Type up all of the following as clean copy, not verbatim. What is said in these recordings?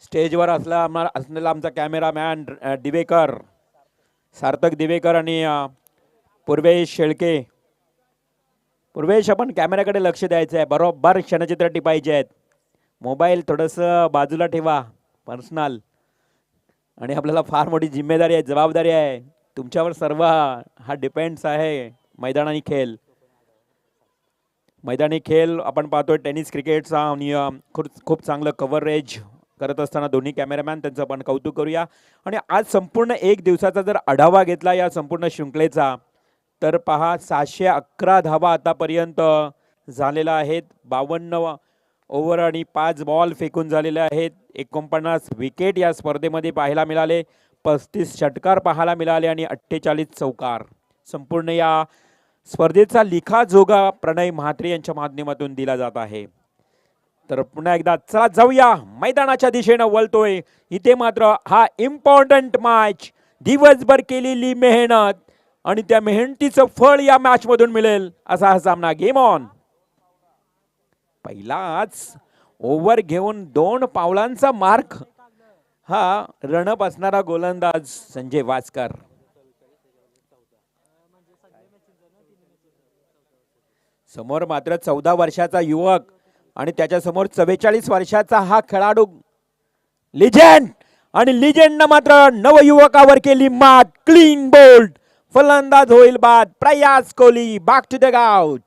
स्टेजवर असलेला आमचा कॅमेरामॅन दिवेकर, सार्थक दिवेकर आणि पूर्वेश शेळके. पूर्वेश, आपण कॅमेऱ्याकडे लक्ष द्यायचं आहे, बरोबर क्षणचित्र टिपायचे आहेत. मोबाईल थोडंसं बाजूला ठेवा, पर्सनल. आणि आपल्याला फार मोठी जिम्मेदारी आहे, जबाबदारी आहे. तुमच्यावर सर्व हा डिपेंड्स आहे. मैदानी खेळ आपण पाहतोय. टेनिस क्रिकेटचा आणि खूप चांगलं कव्हरेज करत असताना दोन्ही कॅमेरामॅन, त्यांचं आपण कौतुक करूया. आणि आज संपूर्ण एक दिवसाचा जर आढावा घेतला या संपूर्ण शृंखलेचा, तर पहा 711 धावा आतापर्यंत झालेल्या आहेत. 52 ओव्हर आणि 5 बॉल फेकून झालेले आहेत. 49 विकेट या स्पर्धेमध्ये पाहायला मिळाले. 35 षटकार पाहायला मिळाले आणि 48 चौकार. संपूर्ण या स्पर्धेचा लिखाजोगा प्रणय म्हात्रे यांच्या माध्यमातून दिला जात आहे. तर पुन्हा एकदा चला जाऊया, मैदानाच्या दिशेनं वळतोय. इथे मात्र हा इम्पॉर्टंट मॅच, दिवसभर केलेली मेहनत आणि त्या मेहनतीचं फळ या मॅच मधून मिळेल असा हा सामना. Game on. पहिलाच ओव्हर घेऊन 2 पावलांचा मार्क हा रणप असणारा गोलंदाज संजय वासकर. समोर मात्र 14 वर्षाचा युवक आणि त्याच्या समोर 44 वर्षाचा हा खेळाडू लिजेंड. आणि लिजेंडनं मात्र नवयुवकावर केली मात. क्लीन बोल्ड फलंदाज होईल बाद. Prayas Kohli back to the out.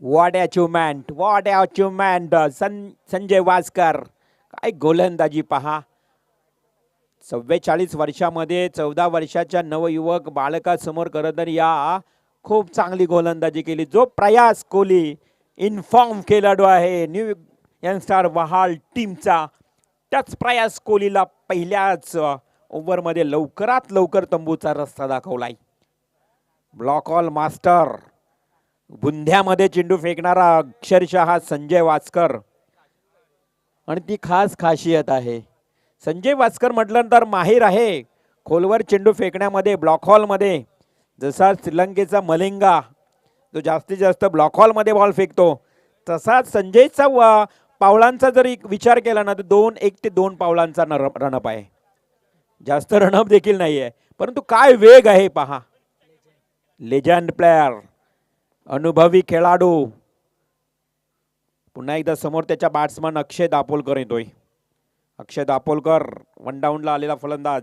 What achievement, what achievement. Sanjay Vaskar, काय गोलंदाजी पहा. 44 वर्षामध्ये 14 वर्षाच्या नवयुवक बालकासमोर करत या खूप चांगली गोलंदाजी केली. जो प्रयास कोहली इन्फॉर्म खेळाडू आहे न्यू यंगस्टर वहाल टीमचा, त्याच प्रयास कोहलीला पहिल्याच ओव्हरमध्ये लवकरात लवकर तंबूचा रस्ता दाखवलाय. ब्लॉक ऑल मास्टर, बुंध्यामध्ये चेंडू फेकणारा अक्षरशः संजय वासकर. आणि ती खास खासियत आहे. संजय वासकर म्हटलं तर माहीर आहे खोलवर चेंडू फेकण्यामध्ये, ब्लॉक हॉलमध्ये. जसा श्रीलंकेचा मलिंगा जो जास्तीत जास्त ब्लॉक हॉलमध्ये बॉल फेकतो, तसाच संजयचा पावलांचा जर विचार केला ना, तर 1 ते 2 पावलांचा रणअप आहे. जास्त रणअप देखील नाही आहे, परंतु काय वेग आहे पहा. लेजंड प्लेयर, अनुभवी खेळाडू. पुन्हा एकदा समोर त्याच्या बॅट्समन अक्षय दापोलकर येतोय. अक्षय दापोलकर वन डाऊनला आलेला फलंदाज.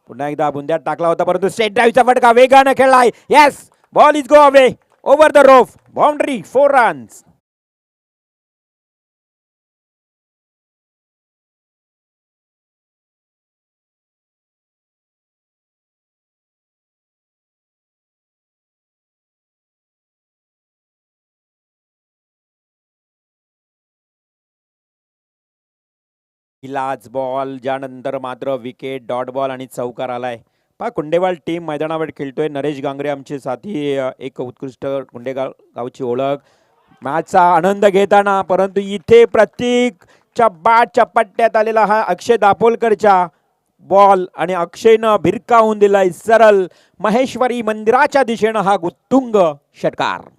पुन्हा एकदा बुंद्यात टाकला होता, परंतु स्ट्रेट ड्राईव्हचा फटका वेगाने खेळलाय. Yes, ball is go away over the roof. Boundary, 4 runs. लाच बॉल, ज्यानंतर मात्र विकेट, डॉट बॉल आणि चौकार आलाय. पहा, कुंडेवाल टीम मैदानावर खेळतोय. नरेश गांगरे आमचे साथी, एक उत्कृष्ट कुंडेगाव गावची ओळख. मॅचचा आनंद घेताना, परंतु इथे प्रत्येकच्या बॅटच्या पट्ट्यात आलेला हा अक्षय दापोलकरच्या बॉल आणि अक्षयनं भिरकावून दिलाय सरळ महेश्वरी मंदिराच्या दिशेनं हा उत्तुंग षटकार.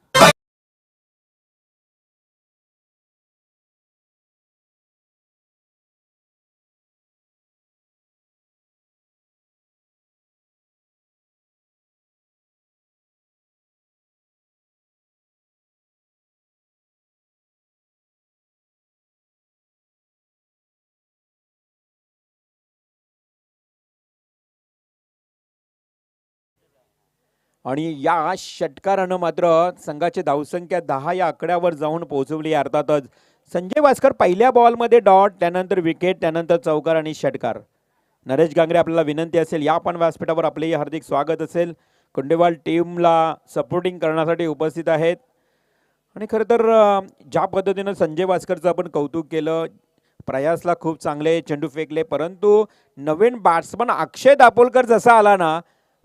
आणि या षटकारानं मात्र संघाची धावसंख्या 10 या आकड्यावर जाऊन पोहोचवली. अर्थातच संजय वासकर पहिल्या बॉलमध्ये डॉट, त्यानंतर विकेट, त्यानंतर चौकार आणि षटकार. नरेश गांगरे, आपल्याला विनंती असेल, या पण व्यासपीठावर आपलेही हार्दिक स्वागत असेल. कुंडेवाल टीमला सपोर्टिंग करण्यासाठी उपस्थित आहेत. आणि खरं तर ज्या पद्धतीनं संजय वासकरचं आपण कौतुक केलं, प्रयासला खूप चांगले चेंडू फेकले, परंतु नवीन बॅट्समन अक्षय दापोलकर जसा आला ना,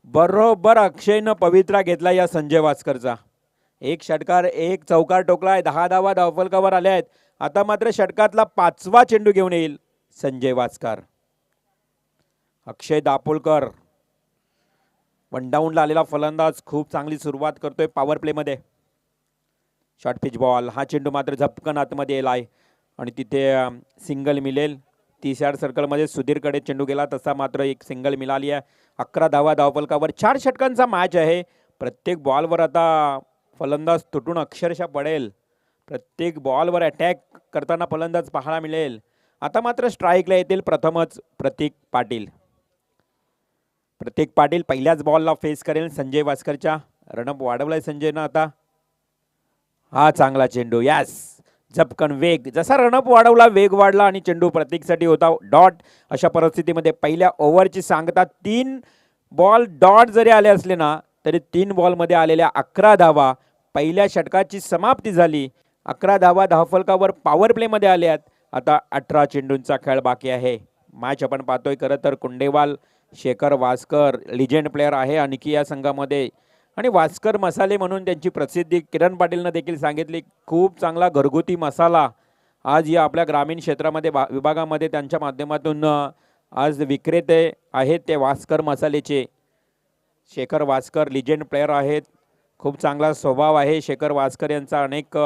बरोबर अक्षयनं पवित्रा घेतला या संजय वास्करचा. एक षटकार एक चौकार टोकलाय, 10 धावा धावफलकावर आल्या आहेत. आता मात्र षटकातला 5वा चेंडू घेऊन येईल संजय वास्कर. अक्षय दापोलकर वन डाऊनला आलेला फलंदाज खूप चांगली सुरुवात करतोय पॉवर प्ले मध्ये. शॉर्ट पिच बॉल, हा चेंडू मात्र झपकन आतमध्ये येलाय आणि तिथे सिंगल मिळेल. 30 यार्ड सर्कलमध्ये सुधीरकडे चेंडू गेला, तसा मात्र एक सिंगल मिळाली आहे. 11 धावा धावफलकावर. 4 षटकांचा मॅच आहे. प्रत्येक बॉलवर आता फलंदाज तुटून अक्षरशः पडेल. प्रत्येक बॉलवर अटॅक करताना फलंदाज पाहायला मिळेल. आता मात्र स्ट्राईकला येतील प्रथमच प्रतीक पाटील. प्रतीक पाटील पहिल्याच बॉलला फेस करेल संजय वास्करच्या. रनअप वाढवलाय संजयनं आता. हा चांगला चेंडू, यस, झपकन वेग. जसा रनअप वाढवला वेग वाढला आणि चेंडू प्रतीकसाठी होता डॉट. अशा परिस्थितीमध्ये पहिल्या ओव्हरची सांगता 3 बॉल डॉट जरी आले असले ना, तरी 3 बॉलमध्ये आलेल्या 11 धावा. पहिल्या षटकाची समाप्ती झाली. 11 धावा धावफलकावर पॉवर प्लेमध्ये आल्यात. आता 18 चेंडूंचा खेळ बाकी आहे. मॅच आपण पाहतोय. खरं तर कुंडेवाल शेखर वास्कर लिजेंड प्लेअर आहे आणखी या संघामध्ये, आणि वास्कर मसाले म्हणून त्यांची प्रसिद्धी किरण पाटीलनं देखील सांगितली. खूप चांगला घरगुती मसाला आज या आपल्या ग्रामीण क्षेत्रामध्ये विभागामध्ये त्यांच्या माध्यमातून आज विक्रेते आहेत ते वास्कर मसालेचे. शेखर वास्कर लिजेंड प्लेअर आहेत. खूप चांगला स्वभाव आहे शेखर वास्कर यांचा. अनेक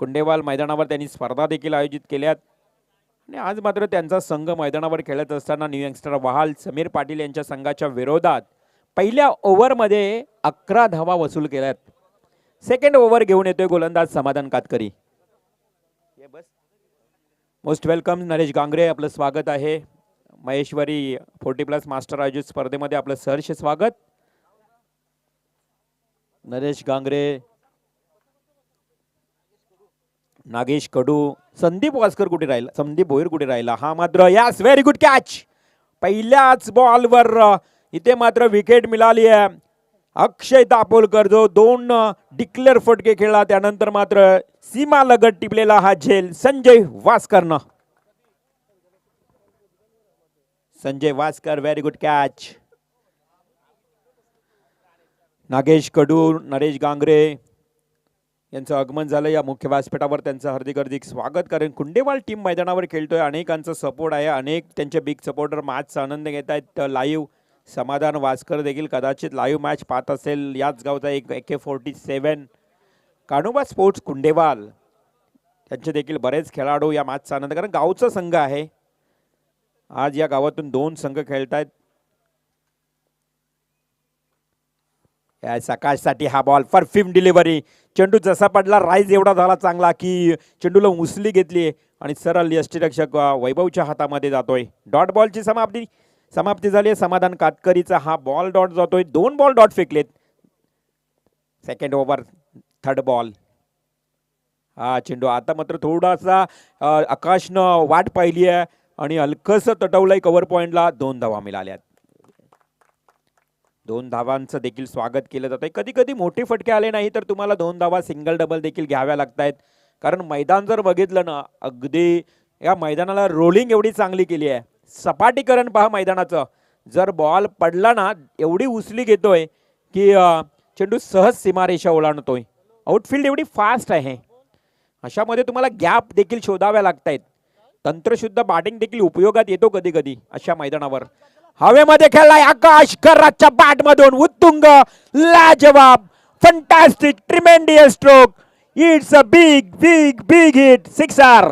कुंडेवाल मैदानावर त्यांनी स्पर्धा देखील आयोजित केल्यात आणि आज मात्र त्यांचा संघ मैदानावर खेळत असताना न्यू यंगस्टर वहाल समीर पाटील यांच्या संघाच्या विरोधात पहिल्या ओव्हरमध्ये 11 धावा वसूल केल्यात. सेकंड ओव्हर घेऊन येतोय गोलंदाज समाधान कातकरी. मोस्ट वेलकम नरेश गांगरे, आपलं स्वागत आहे. महेश्वरी 40+ मास्टर आयोजित स्पर्धेमध्ये आपलं सहर्ष स्वागत. नरेश गांगरे, नागेश कडू, संदीप वास्कर कुठे राहिला, संदीप भोईर कुठे राहिला. हा मात्र यस, व्हेरी गुड कॅच. पहिल्याच बॉलवर इथे मात्र विकेट मिळाली आहे. अक्षय दापोलकर जो 2 डिक्लेअर फटके खेळला, त्यानंतर मात्र सीमा लगत टिपलेला हा झेल संजय वास्करनं. Sanjay Vaskar, very good catch. Nagesh Kadu, Naresh Gangare यांचं आगमन झालं या मुख्य व्यासपीठावर. त्यांचं हार्दिक हार्दिक स्वागत. कारण कुंडेवाल टीम मैदानावर खेळतोय. अनेकांचा सपोर्ट आहे. अनेक त्यांचे बिग सपोर्टर मॅचचा आनंद घेत आहेत लाईव्ह. समाधान वास्कर देखील कदाचित लाईव्ह मॅच पाहत असेल. याच गावचा एक AK-47 कान्होबा स्पोर्ट्स कुंडेवाल, त्यांचे देखील बरेच खेळाडू या मॅचचा आनंद, कारण गावचा संघ आहे. आज या गावातून 2 संघ खेळत आहेत. सकाळसाठी हा बॉल परफ्यूम डिलिव्हरी. चेंडू जसा पडला राईज एवढा झाला चांगला की चेंडूला उचली घेतली आणि सरळ यष्टीरक्षक वैभवच्या हातामध्ये जातोय. डॉट बॉलची समाप्ती झाली. समाधान कातकरीचा हा बॉल डॉट जातोय. 2 बॉल डॉट फेकलेत. Second over, third ball. हा चेंडू आता मात्र थोडासा आकाशनं वाट पाहिली आहे आणि हलकस तटवलंय कव्हर पॉइंटला. 2 धावा मिळाल्यात. 2 धावांचं देखील स्वागत केलं जात आहे. कधी कधी मोठे फटके आले नाही तर तुम्हाला 2 धावा सिंगल डबल देखील घ्याव्या लागत आहेत. कारण मैदान जर बघितलं ना, अगदी या मैदानाला रोलिंग एवढी चांगली केली आहे. सपाटीकरण पहा मैदानाचं. जर बॉल पडला ना, एवढी उचली घेतोय की चेंडू सहज सीमारेषा ओलांडतोय. आउटफील्ड एवढी फास्ट आहे. अशामध्ये तुम्हाला गॅप देखील शोधाव्या लागत आहेत. तंत्रशुद्ध बॅटिंग देखील उपयोगात येतो कधी कधी अशा मैदानावर. हवेमध्ये खेळलाय आकाश कराच्या बॅट मधून उत्तुंग, लाजवाब, fantastic, tremendous stroke. It's a big big big hit, sixer.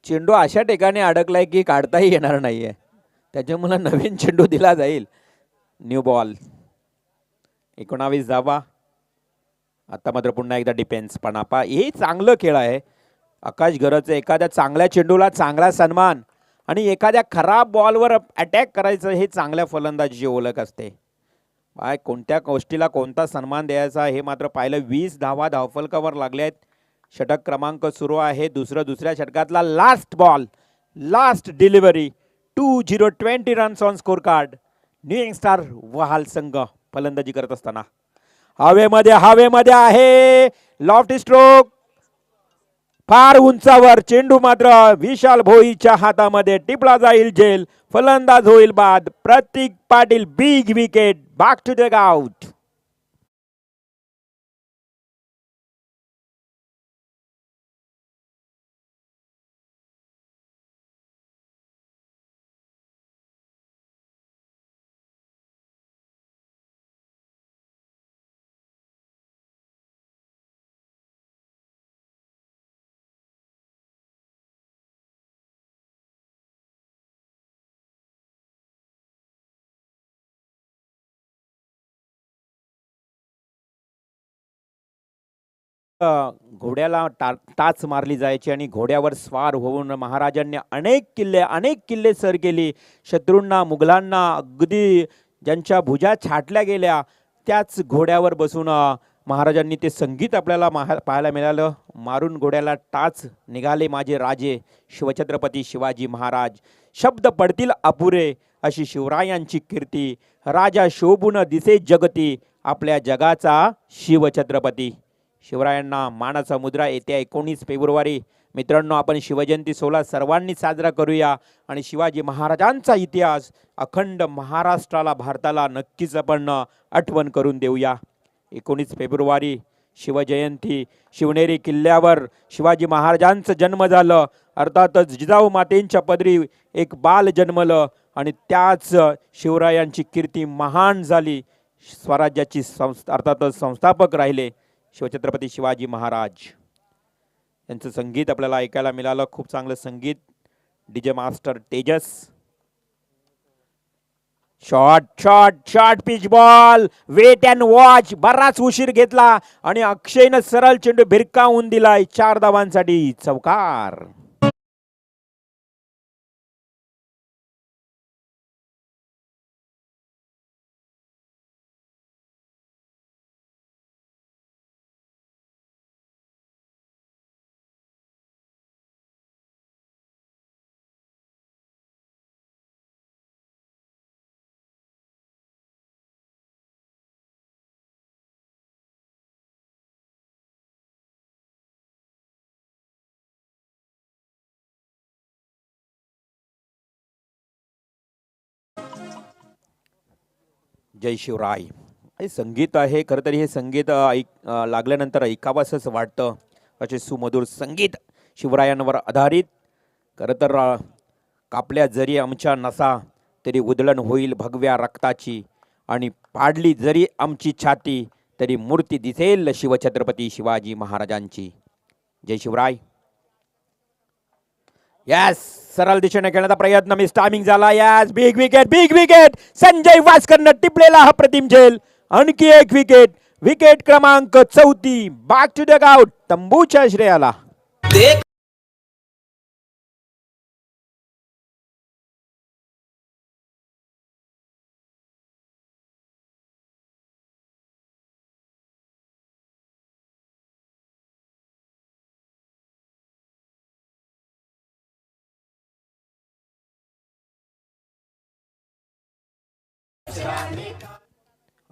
चेंडू अशा ठिकाणी अडकलाय की काढताही येणार नाहीये. त्याच्यामुळे नवीन चेंडू दिला जाईल. New ball. 19 धावा. आता मात्र पुन्हा एकदा डिफेन्स. पण आपा हे चांगलं खेळ आहे. आकाश गरजचं एखाद्या चांगल्या चेंडूला चांगला सन्मान आणि एखाद्या खराब बॉलवर अटॅक करायचं, हे चांगल्या फलंदाजीची ओळख असते. कोणत्या गोष्टीला कोणता सन्मान द्यायचा हे मात्र पाहिलं. 20 धावा धावफलकावर लागले आहेत. षटक क्रमांक सुरू आहे. दुसऱ्या षटकातला last ball, last delivery. 20 runs on score card. New youngstar Wahal संघ फलंदाजी करत असताना हवेमध्ये आहे. लॉफ्ट स्ट्रोक फार उंचावर. चेंडू मात्र विशाल भोईच्या हातामध्ये टिपला जाईल झेल. फलंदाज होईल बाद. Prateek Patil big wicket. Back to the out. घोड्याला टाच मारली जायची आणि घोड्यावर स्वार होऊन महाराजांनी अनेक किल्ले सर केली. शत्रूंना, मुघलांना, अगदी ज्यांच्या भुजा छाटल्या गेल्या त्याच घोड्यावर बसून महाराजांनी ते संगीत आपल्याला पाहायला मिळालं. मारून घोड्याला टाच निघाले माझे राजे शिवछत्रपती शिवाजी महाराज. शब्द पडतील अपुरे अशी शिवरायांची कीर्ती. राजा शोभून दिसे जगती आपल्या जगाचा शिवछत्रपती. शिवरायांना मानाचा मुद्रा येत्या 19 फेब्रुवारी. मित्रांनो, आपण शिवजयंती सोहळा सर्वांनी साजरा करूया आणि शिवाजी महाराजांचा इतिहास अखंड महाराष्ट्राला, भारताला नक्कीच आपण आठवण करून देऊया. 19 फेब्रुवारी शिवजयंती. शिवनेरी किल्ल्यावर शिवाजी महाराजांचं जन्म झालं. अर्थातच जिजाऊ मातेंच्या पदरी एक बाल जन्मलं आणि त्याच शिवरायांची कीर्ती महान झाली. स्वराज्याची अर्थातच संस्थापक राहिले शिवछत्रपती शिवाजी महाराज. यांचं संगीत आपल्याला ऐकायला मिळालं. खूप चांगलं संगीत. DJ master Tejas. Short pitch ball. Wait and watch. बराच उशीर घेतला आणि अक्षयनं सरळ चेंडू भिरकावून दिलाय. 4 धावांसाठी चौकार. जय शिवराय. हे संगीत आहे. खरं तर हे संगीत लागल्यानंतर ऐकावंसंच वाटतं. असे सुमधुर संगीत शिवरायांवर आधारित. खरं तर कापल्या जरी आमच्या नसा तरी उधळण होईल भगव्या रक्ताची आणि पाडली जरी आमची छाती तरी मूर्ती दिसेल शिवछत्रपती शिवाजी महाराजांची. जय शिवराय. यस, सरळ दिशेने खेळण्याचा प्रयत्न. मिस टायमिंग झाला. Yes, big wicket. संजय वास्करनं टिपलेला हा प्रतिम झेल. आणखी एक विकेट. विकेट क्रमांक 34. Back to the out. तंबूच्या श्रेयाला.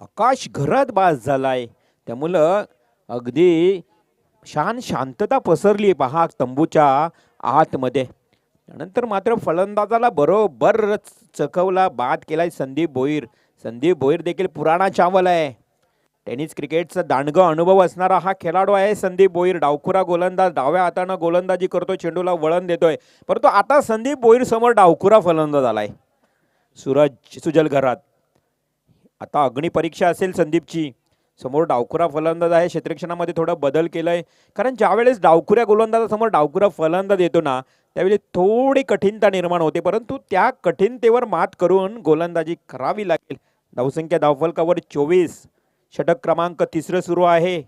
आकाश घरात बास झालाय. त्यामुळं अगदी शांतता पसरली पहा तंबूच्या आतमध्ये. त्यानंतर मात्र फलंदाजाला बरोबर चकवला, बाद केलाय संदीप भोईर देखील पुराणा चावल आहे. टेनिस क्रिकेटचा दांडगा अनुभव असणारा हा खेळाडू आहे संदीप भोईर. डावखुरा गोलंदाज. डाव्या हाताने गोलंदाजी करतो, चेंडूला वळण देतोय. परंतु आता संदीप भोईर समोर डावखुरा फलंदाज आलाय सूरज सुजल घरात. आता अग्नि परीक्षा असेल संदीपची. समोर डावखुरा फलंदाज आहे. क्षेत्ररक्षणामध्ये थोडा बदल केलाय, कारण ज्यावेळेस डावखुऱ्या गोलंदाजासमोर डावखुरा फलंदाज येतो ना त्यावेळी थोडी कठीणता निर्माण होते, परंतु त्या कठीणतेवर मात करून गोलंदाजी करावी लागेल. धावसंख्या धावफलकावर 24. षटक क्रमांक 3 सुरू आहे.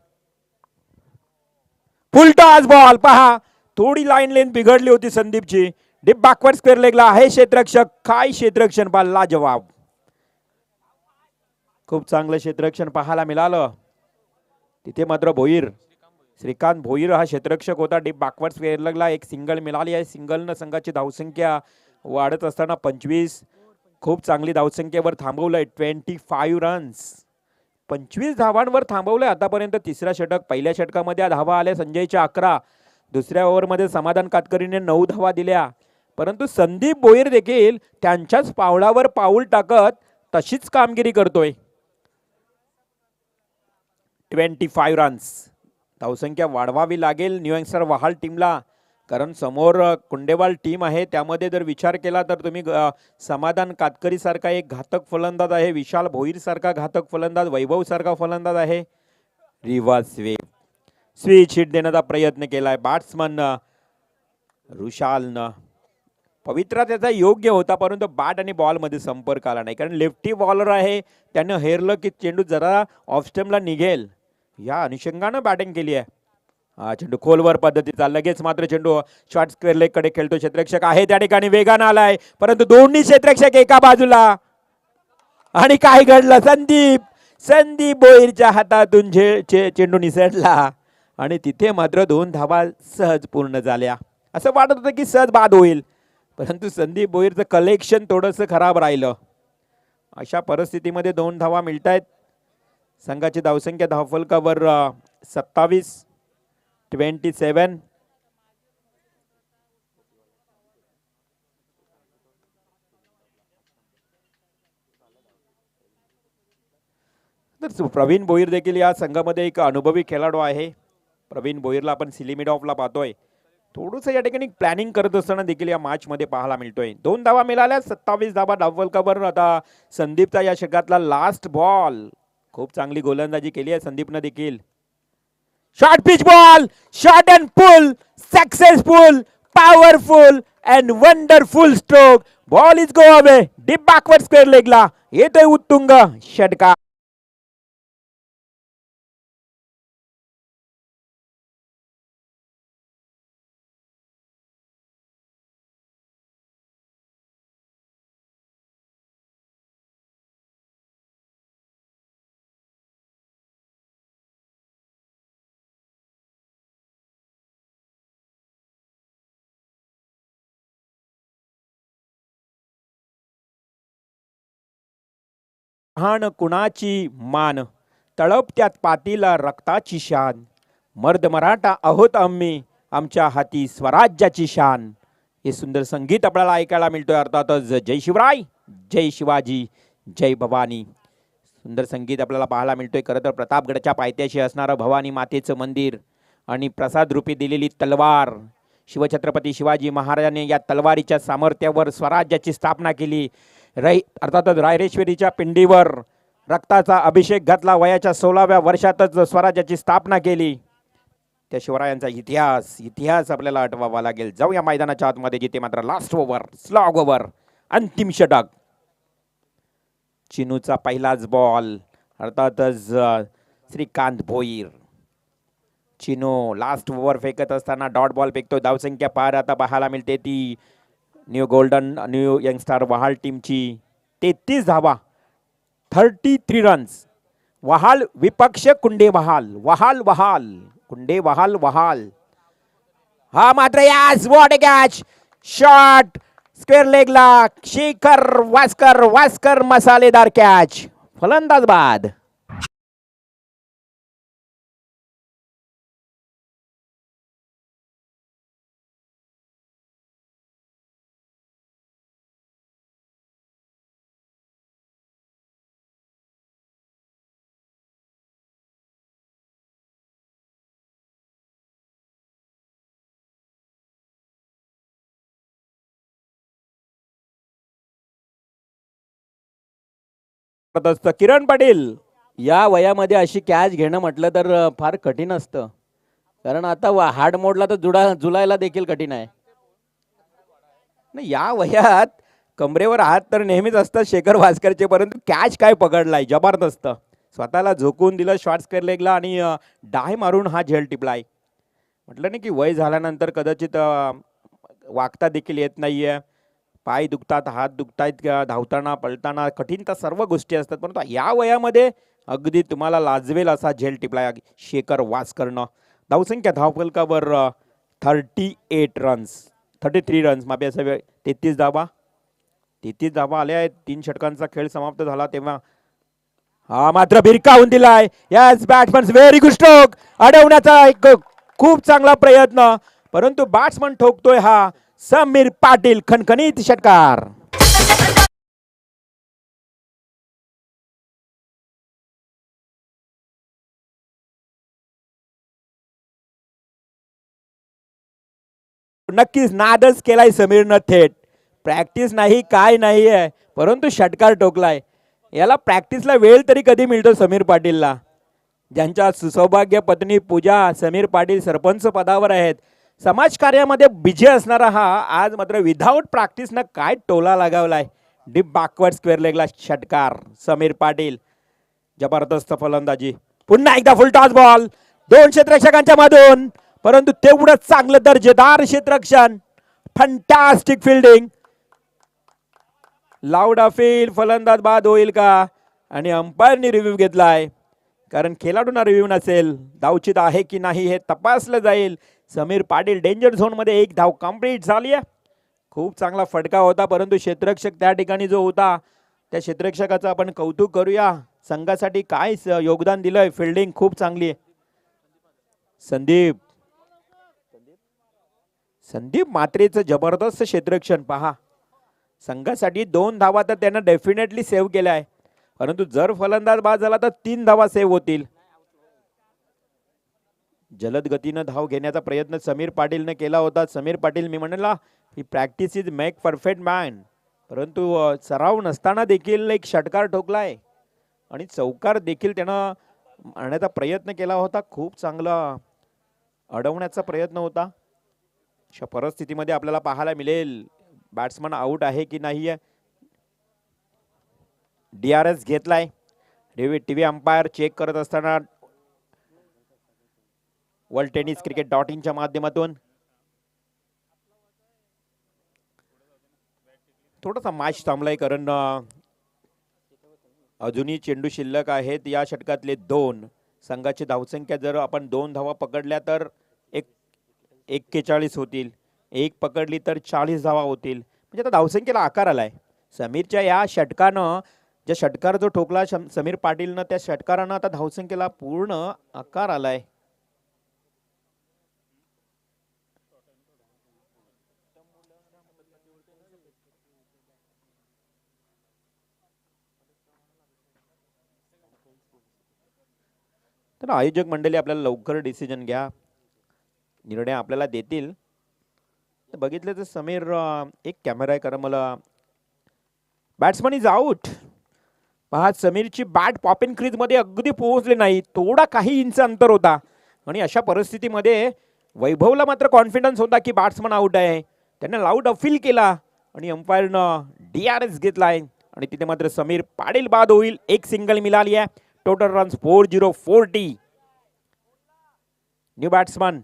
फुलटॉस बॉल पहा. थोडी लाईन लेंथ बिघडली होती संदीपची. डीप बॅकवर्ड स्क्वेअर लेगला आहे क्षेत्ररक्षक. काय क्षेत्ररक्षण पाला जवाब. खूप चांगलं क्षेत्ररक्षण पाहायला मिळालं. तिथे मात्र भोईर श्रीकांत भोईर हा क्षेत्ररक्षक होता. डीप बॅकवर्ड स्क्वेअरला एक सिंगल मिळाली आहे. सिंगलनं संघाची धावसंख्या वाढत असताना 25 खूप चांगली धावसंख्येवर थांबवलंय. 25 रन्स, 25 धावांवर थांबवलंय आतापर्यंत. तिसरा षटक, पहिल्या षटकामध्ये धावा आल्या संजयच्या 11, दुसऱ्या ओव्हरमध्ये समाधान कातकरीने 9 धावा दिल्या. परंतु संदीप भोईर देखील त्यांच्याच पावलावर पाऊल टाकत तशीच कामगिरी करतोय. 25 रन्स, धावसंख्या वाढवावी लागेल न्यू यंगस्टर वहाल टीमला, कारण समोर कुंडेवाल टीम आहे. त्यामध्ये जर विचार केला तर तुम्ही समाधान कातकरी सारखा एक घातक फलंदाज आहे, विशाल भोईर सारखा घातक फलंदाज, वैभव सारखा फलंदाज आहे. रिव्हर्स स्वीप, स्विच हिट देण्याचा प्रयत्न केलाय बॅट्समन रुशालनं. पवित्रा त्याचा योग्य होता, परंतु बॅट आणि बॉल मध्ये संपर्क आला नाही, कारण लेफ्टी बॉलर आहे. त्यानं हेरलं की चेंडू जरा ऑफ स्टंपला निघेल, या अनुषंगानं बॅटिंग केली आहे. हा चेंडू खोलवर पद्धतीचा, लगेच मात्र चेंडू शॉर्ट स्क्वेअर लेग कडे खेळतो. क्षेत्ररक्षक आहे त्या ठिकाणी, वेगानं आलाय, परंतु दोन्ही क्षेत्ररक्षक एका बाजूला. आणि काय घडलं, संदीप भोईरच्या हातातून चेंडू निसटला आणि तिथे मात्र 2 धावा सहज पूर्ण झाल्या. असं वाटत होतं की सहज बाद होईल, परंतु संदीप भोईरचं कलेक्शन थोडंसं खराब राहिलं. अशा परिस्थितीमध्ये 2 धावा मिळत आहेत. संघाची धावसंख्या धावफलकावर 27, 27. तर प्रवीण भोईर देखील या संघामध्ये एक अनुभवी खेळाडू आहे. प्रवीण भोईरला आपण सिली मिड ऑफला पाहतोय, थोडंसं या ठिकाणी प्लॅनिंग करत असताना देखील या मॅच मध्ये पाहायला मिळतोय. 2 धावा मिळाल्या, 27 धावा धावफलकावर. आता संदीपचा या षटकातला लास्ट बॉल, खूप चांगली गोलंदाजी केली आहे संदीपनं देखील. Short pitch ball, short and pull, successful, powerful and wonderful stroke. Ball is go away, deep backward square लेगला येतोय उत्तुंग षटका. हाण कुणाची मान, तळपत्यात पातीला रक्ताची शान. मर्द मराठा आहोत आम्ही, आमच्या हाती स्वराज्याची शान. हे सुंदर संगीत आपल्याला ऐकायला मिळतोय. अर्थातच जय शिवराय, जय शिवाजी, जय भवानी. सुंदर संगीत आपल्याला पाहायला मिळतोय. खरं तर प्रतापगडच्या पायथ्याशी असणारं भवानी मातेचं मंदिर आणि प्रसाद रूपी दिलेली तलवार, शिवछत्रपती शिवाजी महाराजांनी या तलवारीच्या सामर्थ्यावर स्वराज्याची स्थापना केली. अर्थातच रायरेश्वरीच्या पिंडीवर रक्ताचा अभिषेक घातला. वयाच्या 16व्या वर्षातच स्वराज्याची स्थापना केली. त्या शिवरायांचा इतिहास आपल्याला आठवावा लागेल. जाऊया मैदानाच्या आतमध्ये, जिथे मात्र लास्ट ओव्हर, स्लॉग ओव्हर, अंतिम षटक. चिनूचा पहिलाच बॉल, अर्थातच श्रीकांत भोईर. चिनू लास्ट ओव्हर फेकत असताना डॉट बॉल फेकतो. धावसंख्या पार आता पाहायला मिळते ती न्यू यंगस्टार वहाल टीमची 33 धावा, 33 रन्स. वहाल विपक्ष कुंडे वहाल, कुंडे वहाल. हा मात्र yes what a catch, shot square लेगला, शेखर वास्कर मसालेदार कॅच, फलंदाज बाद. किरण पाटील, या वयामध्ये अशी कॅच घेणं म्हटलं तर फार कठीण असतं, कारण आता हार्ड मोडला तर जुलायला देखील कठीण आहे. नाही, या वयात कमरेवर हात तर नेहमीच असतात शेखर वास्करचे, परंतु कॅच काय पकडलाय, जबरदस्त. स्वतःला झोकून दिलं शॉर्ट स्क्वेअर लेगला आणि डाय मारून हा झेल टिपलाय. म्हटलं नाही की वय झाल्यानंतर कदाचित वागता देखील येत नाहीये, पाय दुखतात, हात दुखतायत, धावताना पळताना कठीण तर सर्व गोष्टी असतात, परंतु या वयामध्ये अगदी तुम्हाला लाजवेल असा झेल टिपलाय शेखर वास्करनं. धावसंख्या धावफलकावर 33 रन्स माफी असा वेळ 33 धावा आल्या आहेत. 3 षटकांचा खेळ समाप्त झाला तेव्हा हा मात्र भिरकावून दिलाय. Yes batsman very good stroke. अडवण्याचा एक खूप चांगला प्रयत्न परंतु बॅट्समन ठोकतोय हा समीर पाटील. खणखणीत षटकार. नक्कीच नादच केलाय समीरनं थेट. प्रॅक्टिस नाही काय नाही आहे परंतु षटकार ठोकलाय. याला प्रॅक्टिसला वेळ तरी कधी मिळतो समीर पाटीलला. ज्यांच्या सुसौभाग्य पत्नी पूजा समीर पाटील सरपंच पदावर आहेत. समाजकार्यामध्ये बिझी असणारा हा आज मात्र विदाऊट प्रॅक्टिसनं काय टोला लगावलाय. डीप बॅकवर्ड स्क्वेअर लेगला षटकार समीर पाटील. जबरदस्त फलंदाजी. पुन्हा एकदा फुल टॉस बॉल 2 क्षेत्ररक्षकांच्या मधून परंतु तेवढंच चांगलं दर्जेदार क्षेत्ररक्षण. Fantastic fielding. Loud appeal. फलंदाज बाद होईल का आणि अंपायरने रिव्ह्यू घेतलाय कारण खेळाडूंना रिव्ह्यू नसेल. धावचित आहे की नाही हे तपासलं जाईल. समीर पाटील डेंजर झोन मध्ये 1 धाव कंप्लीट झाली आहे. खूप चांगला फटका होता परंतु क्षेत्ररक्षक त्या ठिकाणी जो होता त्या क्षेत्ररक्षकाचं आपण कौतुक करूया. संघासाठी काय योगदान दिलंय. फिल्डिंग खूप चांगली आहे. संदीप मात्रेचं जबरदस्त क्षेत्ररक्षण पहा. संघासाठी 2 धावा तर त्यानं डेफिनेटली सेव्ह केल्या आहे परंतु जर फलंदाज बाद झाला तर 3 धावा सेव्ह होतील. जलद गतीनं धाव घेण्याचा प्रयत्न समीर पाटीलने केला होता. समीर पाटील मी म्हणला ही practice is make perfect man परंतु सराव नसताना देखील एक षटकार ठोकलाय आणि चौकार देखील त्यानं आणण्याचा प्रयत्न केला होता. खूप चांगला अडवण्याचा प्रयत्न होता. अशा परिस्थितीमध्ये आपल्याला पाहायला मिळेल बॅट्समन आउट आहे की नाही. DRS घेतलाय. टीव्ही अंपायर चेक करत असताना वर्ल्ड टेनिस क्रिकेट.in माध्यमातून थोडासा मॅच थांबलाय कारण अजूनही चेंडू शिल्लक आहेत. या षटकातले 2 संघाची धावसंख्या जर आपण 2 धावा पकडल्या तर 41 होतील. 1 पकडली तर 40 धावा होतील. म्हणजे आता धावसंख्येला आकार आलाय. समीरच्या या षटकानं ज्या षटकार जो ठोकला समीर पाटीलनं त्या षटकारानं आता धावसंख्येला पूर्ण आकार आलाय. तर आयोजक मंडळी आपल्याला लवकर डिसिजन घ्या. निर्णय आपल्याला देतील. बघितलं तर समीर एक कॅमेरा आहे कारण मला बॅट्समन इज आउट. पहा समीरची बॅट पॉपिन क्रीज मध्ये अगदी पोहोचले नाही. थोडा काही इंच अंतर होता आणि अशा परिस्थितीमध्ये वैभवला मात्र कॉन्फिडन्स होता की बॅट्समन आउट आहे. त्याने लाऊड अपील केला आणि अंपायरनं DRS घेतलाय आणि तिथे मात्र समीर पाटील बाद होईल. 1 सिंगल मिळाली आहे. Total runs 4040. न्यू बॅट्समन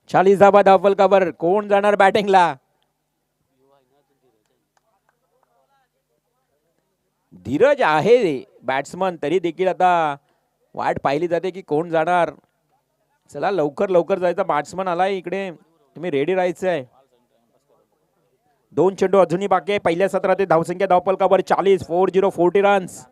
40 धावा धावफलकावर. कोण जाणार बॅटिंगला. धीरज आहे बॅट्समन तरी देखील आता वाट पाहिली जाते की कोण जाणार. चला लवकर लवकर जायचा. बॅट्समन आलाय इकडे. तुम्ही रेडी राहायचंय. 2 चेंडू अजूनही बाकी आहे. पहिल्या सत्रात धावसंख्या धावफलकावर 40 रन्स.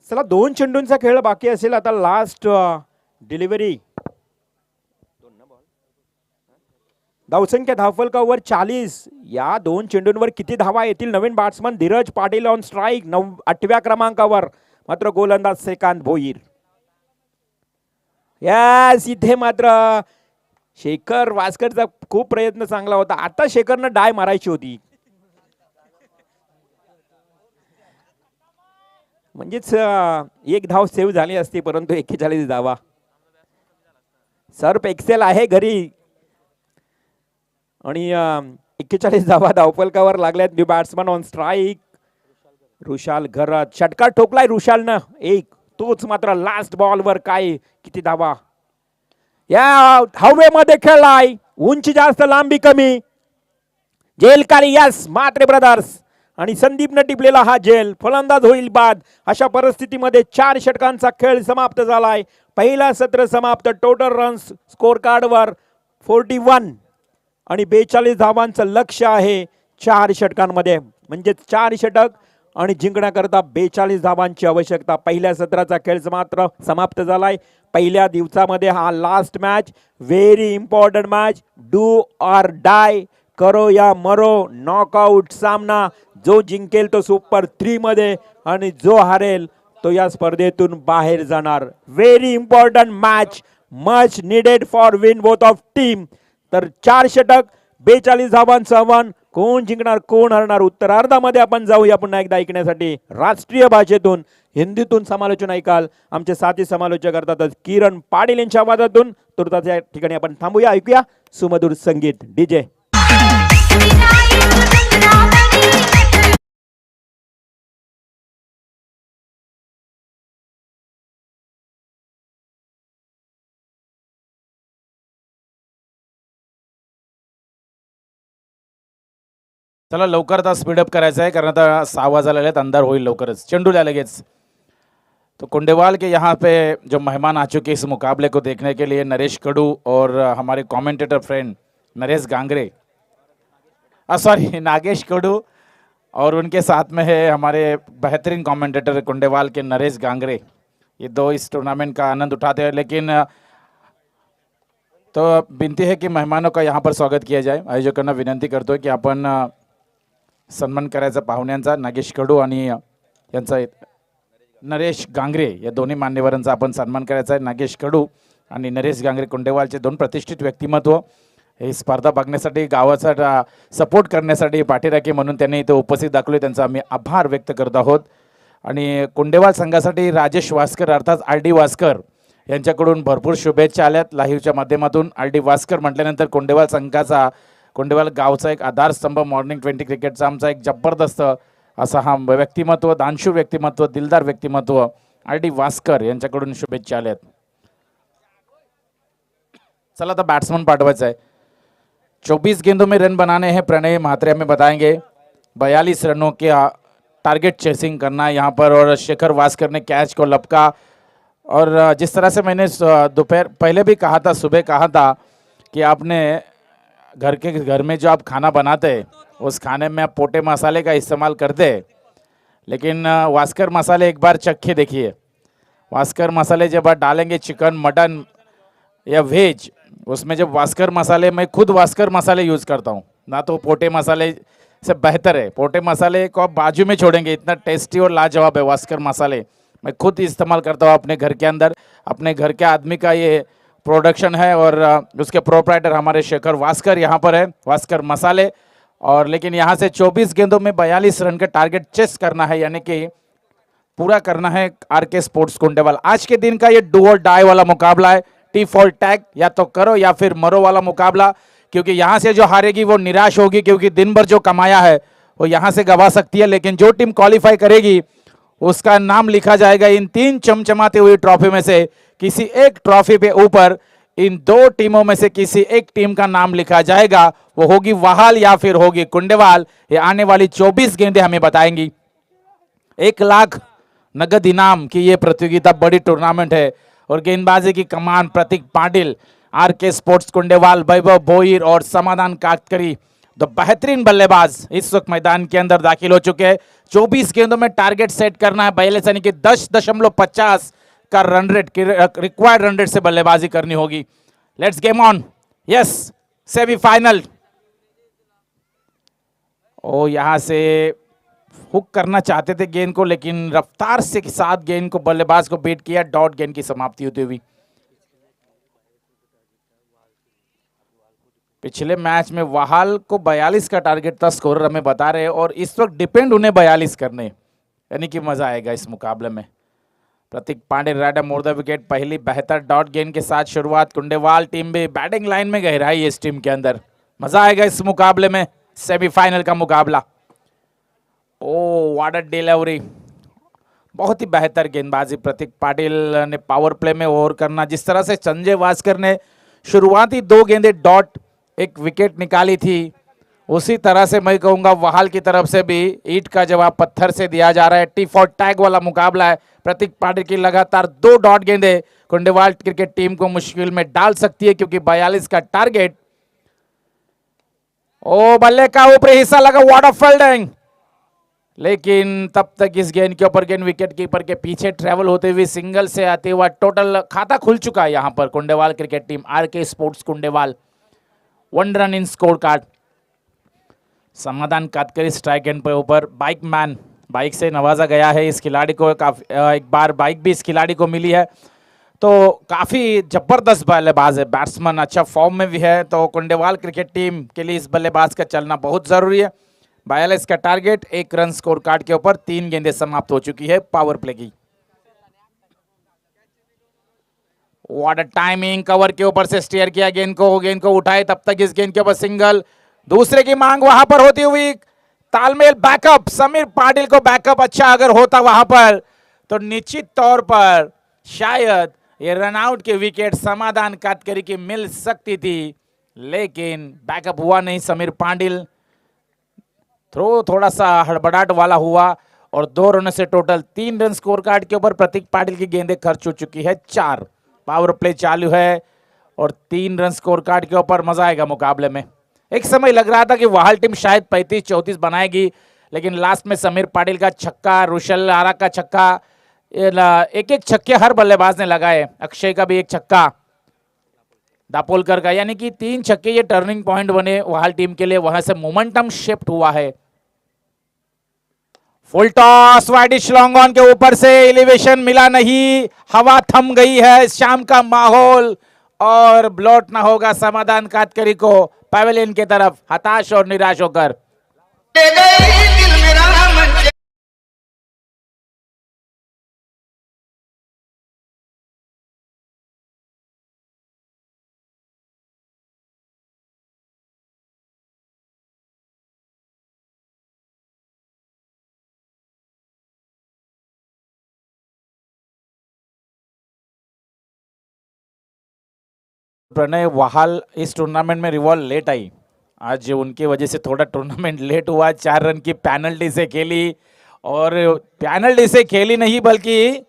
चला 2 चेंडूंचा खेळ बाकी असेल आता. Last delivery. धावसंख्या धावफलकावर 40. या 2 चेंडूंवर किती धावा येतील. नवीन batsman Dheeraj Patil on strike 8व्या क्रमांकावर. मात्र गोलंदाज श्रीकांत भोईर. यस इथे मात्र शेखर वास्करचा खूप प्रयत्न चांगला होता. आता शेखरनं डाय मारायची होती. म्हणजेच 1 धाव सेव्ह झाली असती परंतु 41 धावा. सर्फ एक्सेल आहे घरी. आणि 41 धावा धावफलकावर लागल्यात. New batsman on strike. Rushal घरात षटकार ठोकलाय रुशालनं एक. तोच मात्र लास्ट बॉलवर काय किती धावा या हवेमध्ये खेळलाय. उंची जास्त लांबी कमी. जेलकारी यस म्हात्रे ब्रदर्स आणि संदीपनं टिपलेला हा जेल. फलंदाज होईल बाद. अशा परिस्थितीमध्ये 4 षटकांचा खेळ समाप्त झालाय. पहिला सत्र समाप्त. टोटल रन्स स्कोर कार्डवर 41 आणि 42 धावांचं लक्ष आहे 4 षटकांमध्ये. म्हणजे 4 षटक आणि जिंकण्याकरता 42 धावांची आवश्यकता. पहिल्या सत्राचा खेळ मात्र समाप्त झालाय. पहिल्या दिवसामध्ये हा last match, very important match, do or die, करो या मरो, नॉकआउट सामना. जो जिंकेल तो सुपर 3 मध्ये आणि जो हारेल तो या स्पर्धेतून बाहेर जाणार. Very important match, much needed for win both of team. तर 4 षटक 42 धावांचं आव्हान. कोण जिंकणार कोण हरणार उत्तरार्धामध्ये आपण जाऊया पुन्हा एकदा ऐकण्यासाठी. राष्ट्रीय भाषेतून हिंदीतून समालोचन ऐकाल. आमचे साथी समालोचक करतातच किरण पाटील यांच्या आवाजातून. तुर्तास या ठिकाणी आपण थांबूया. ऐकूया सुमधुर संगीत. डीजे चला लवकर आता स्पीडअप करायचं आहे कारण आता 6 वाजायला आलेत. अंधार होईल लवकरच. चेंडू द्या लगेच. तो कुंडेवाल के यहाँ पे जो मेहमान आ चुके इस मुकाबले को देखने के लिए, नरेश कडू और हमारे commentator friend Naresh Gangare, sorry Nagesh Kadu, और उनके साथ में है हमारे बेहतरीन कमेंटेटर कुंडेवाल के नरेश गांगरे. ये दो इस टूर्नामेंट का आनंद उठाते हैं. लेकिन तो विनंती है की मेहमानों का यहाँ पर स्वागत किया जाए. आयोजकांना विनंती करतोय की आपण सन्मान करायचा पाहुण्यांचा. नागेश कडू आणि यांचा नरेश गांगरे या दोन्ही मान्यवरांचा आपण सन्मान करायचा आहे. नागेश कडू आणि नरेश गांगरे कुंडेवालचे 2 प्रतिष्ठित व्यक्तिमत्व ही स्पर्धा बघण्यासाठी, गावाचा सपोर्ट करण्यासाठी पाठीराखी म्हणून त्यांनी इथे उपस्थित दाखवले. त्यांचा आम्ही आभार व्यक्त करत आहोत. आणि कुंडेवाल संघासाठी राजेश वास्कर अर्थात RD वास्कर यांच्याकडून भरपूर शुभेच्छा आल्यात लाईव्हच्या माध्यमातून. RD वास्कर म्हटल्यानंतर कुंडेवाल संघाचा, कुंडेवाल गावचा एक आधारस्तंभ, मॉर्निंग 20 क्रिकेटचा आमचा एक जबरदस्त असा हा व्यक्तिमत्व, दानशूर व्यक्तिमत्व, दिलदार व्यक्तिमत्व RD वास्कर यांच्याकडून शुभेच्छा आल्यात. चला आता बॅट्समन पाठवायचा आहे. 24 गेंदों में रन बनाने हैं प्रणय म्हात्रे हमें बताएंगे. 42 रनों के टारगेट चेसिंग करना है यहाँ पर. और शेखर वास्कर ने कैच को लपका. और जिस तरह से मैंने दोपहर पहले भी कहा था, सुबह कहा था कि आपने घर में जो आप खाना बनाते हैं उस खाने में आप पोटे मसाले का इस्तेमाल करते हैं. लेकिन वास्कर मसाले एक बार चखे देखिए. वास्कर मसाले जब आप डालेंगे चिकन, मटन या वेज, उसमें जब वास्कर मसाले, मैं खुद वास्कर मसाले यूज़ करता हूँ ना, तो पोटे मसाले से बेहतर है. पोटे मसाले को आप बाजू में छोड़ेंगे, इतना टेस्टी और लाजवाब है वास्कर मसाले. मैं खुद इस्तेमाल करता हूँ अपने घर के अंदर. अपने घर के आदमी का ये प्रोडक्शन है और उसके प्रोप्राइटर हमारे शेखर वास्कर यहाँ पर है, वास्कर मसाले. और लेकिन यहाँ से 24 गेंदों में 42 रन का टारगेट चेस करना है, यानी कि पूरा करना है RK स्पोर्ट्स कुंडेवाल. आज के दिन का ये डू और डाई वाला मुकाबला है. टी फॉर टैग, या तो करो या फिर मरो वाला मुकाबला. क्योंकि यहाँ से जो हारेगी वो निराश होगी, क्योंकि दिन भर जो कमाया है वो यहाँ से गवा सकती है. लेकिन जो टीम क्वालिफाई करेगी उसका नाम लिखा जाएगा इन 3 चमचमाती हुई ट्रॉफी में से किसी एक ट्रॉफी पे ऊपर. इन 2 टीमों में से किसी एक टीम का नाम लिखा जाएगा. वो होगी वाहाल या फिर होगी कुंडेवाल. ये आने वाली 24 गेंदें हमें बताएंगी. 1 लाख नगद इनाम की ये प्रतियोगिता बड़ी टूर्नामेंट है. और गेंदबाजी की कमान प्रतीक पाटिल, RK स्पोर्ट्स कुंडेवाल, वैभव भोईर और समाधान काटकरी, तो बेहतरीन बल्लेबाज इस वक्त मैदान के अंदर दाखिल हो चुके हैं. 24 गेंदों में टारगेट सेट करना है 42 यानी कि 10.50 का run rate, required run rate से बल्लेबाजी करनी होगी. Let's game on. Yes, semifinal. ओ यहां से हुक करना चाहते थे गेंद को, लेकिन रफ्तार से साथ गेंद को बल्लेबाज को बीट किया. डॉट गेंद की समाप्ति होती हुई. पिछले मैच में वाहाल को 42 का टारगेट था, स्कोरर हमें बता रहे हैं, और इस वक्त डिपेंड उन्हें 42 करने, यानी कि मजा आएगा इस मुकाबले में. Prateek Pande red more the wicket. पहली बेहतर डॉट गेंद के साथ शुरुआत। कुंडेवाल टीम भी बैटिंग लाइन में गहराई है इस टीम के अंदर। मजा आएगा इस मुकाबले में, सेमीफाइनल का मुकाबला। ओ व्हाट अ डिलीवरी, बहुत ही बेहतर गेंदबाजी प्रतीक पाटिल ने पावर प्ले में ओवर करना। जिस तरह से संजय वास्कर ने शुरुआती 2 गेंदें डॉट 1 विकेट निकाली थी, उसी तरह से मैं कहूंगा वहाल की तरफ से भी ईंट का जवाब पत्थर से दिया जा रहा है। टी फॉर टैग वाला मुकाबला है। प्रतीक पाटिल की लगातार 2 डॉट गेंदें कुंडेवाल क्रिकेट टीम को मुश्किल में डाल सकती है, क्योंकि 42 का टारगेट। ओ बल्ले का ऊपरी हिस्सा लगा, व्हाट अ फील्डिंग, लेकिन तब तक इस गेंद के ऊपर गेंद विकेट कीपर के पीछे ट्रेवल होते हुए सिंगल से आते हुआ टोटल खाता खुल चुका है यहां पर Kundewal cricket team RK sports Kundewal. 1 run in score card. Samadhan Katkari strike end पे ऊपर। बाइक मैन, बाइक से नवाजा गया है इस खिलाड़ी को। काफी एक बार बाइक भी इस खिलाड़ी को मिली है, तो काफी जबरदस्त बल्लेबाज है, बैट्समैन, अच्छा फॉर्म में भी है। तो कुंडेवाल क्रिकेट टीम के लिए इस बल्लेबाज का चलना बहुत जरूरी है। 42 का टारगेट, 1 रन स्कोर कार्ड के ऊपर। 3 गेंदें समाप्त हो चुकी है पावर प्ले की। व्हाट अ टाइमिंग, कवर के ऊपर से स्टीयर किया गेंद को उठाए, तब तक इस गेंद के ऊपर सिंगल। दूसरे की मांग वहां पर होती हुई तालमेल, बैकअप। समीर पाटिल को बैकअप अच्छा अगर होता वहां पर, तो निश्चित तौर पर शायद ये रनआउट की विकेट समाधान कातकरी की मिल सकती थी, लेकिन बैकअप हुआ नहीं समीर पाटिल। थ्रो थोड़ा सा हड़बड़ाहट वाला हुआ और 2 रनों से टोटल 3 रन स्कोर कार्ड के ऊपर प्रतीक पाटिल की गेंदें खर्च हो चुकी है 4। पावर प्ले चालू है और 3 रन स्कोर कार्ड के ऊपर। मजा आएगा मुकाबले में। एक समय लग रहा था कि वहाल टीम शायद 35-34 बनाएगी, लेकिन लास्ट में समीर पाटिल का छक्का, रुशल आरा का छक्का, एक एक छक्के हर बल्लेबाज ने लगाए। अक्षय का भी एक छक्का, दापोलकर का, यानी कि 3 छक्के ये टर्निंग पॉइंट बने वहाल टीम के लिए। वहां से मोमेंटम शिफ्ट हुआ है। Full toss, wideish long on के ऊपर से एलिवेशन मिला नहीं, हवा थम गई है। शाम का माहौल और लौटना होगा समाधान कातकरी को पैवेलियन की तरफ, हताश और निराश होकर। प्रणय वहाल इस टूर्नामेंट में रिवॉल्व लेट आई, आज उनकी वजह से थोड़ा टूर्नामेंट लेट हुआ। 4 रन की पेनल्टी से खेली, और पेनल्टी से खेली नहीं बल्कि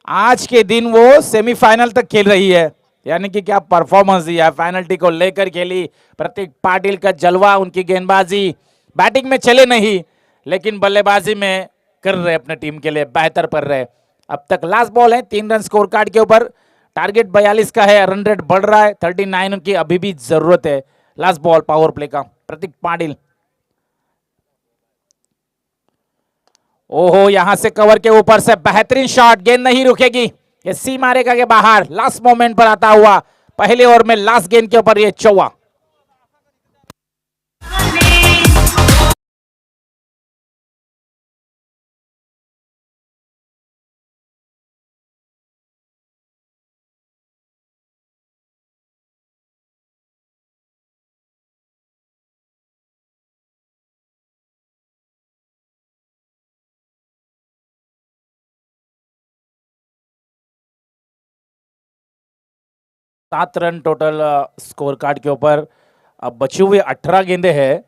आज के दिन वो सेमीफाइनल तक खेल रही है। यानी कि क्या परफॉर्मेंस दिया, पेनल्टी को लेकर खेली। प्रतीक पाटिल का जलवा, उनकी गेंदबाजी, बैटिंग में चले नहीं लेकिन बल्लेबाजी में कर रहे अपने टीम के लिए बेहतर कर रहे। अब तक लास्ट बॉल है, 3 रन स्कोर कार्ड के ऊपर। टारगेट 42 का है, रन रेट बढ़ रहा है, 39 उनकी अभी भी जरूरत है। लास्ट बॉल पावर प्ले का, प्रतीक पाटिल। ओहो, यहां से कवर के ऊपर से बेहतरीन शॉट, गेंद नहीं रुकेगी, ये सी मारेगा के बाहर। लास्ट मोमेंट पर आता हुआ पहले ओवर में लास्ट गेंद के ऊपर ये चौवा। सात रन टोटल स्कोर कार्ड के ऊपर। अब बची हुई 18 गेंदे हैं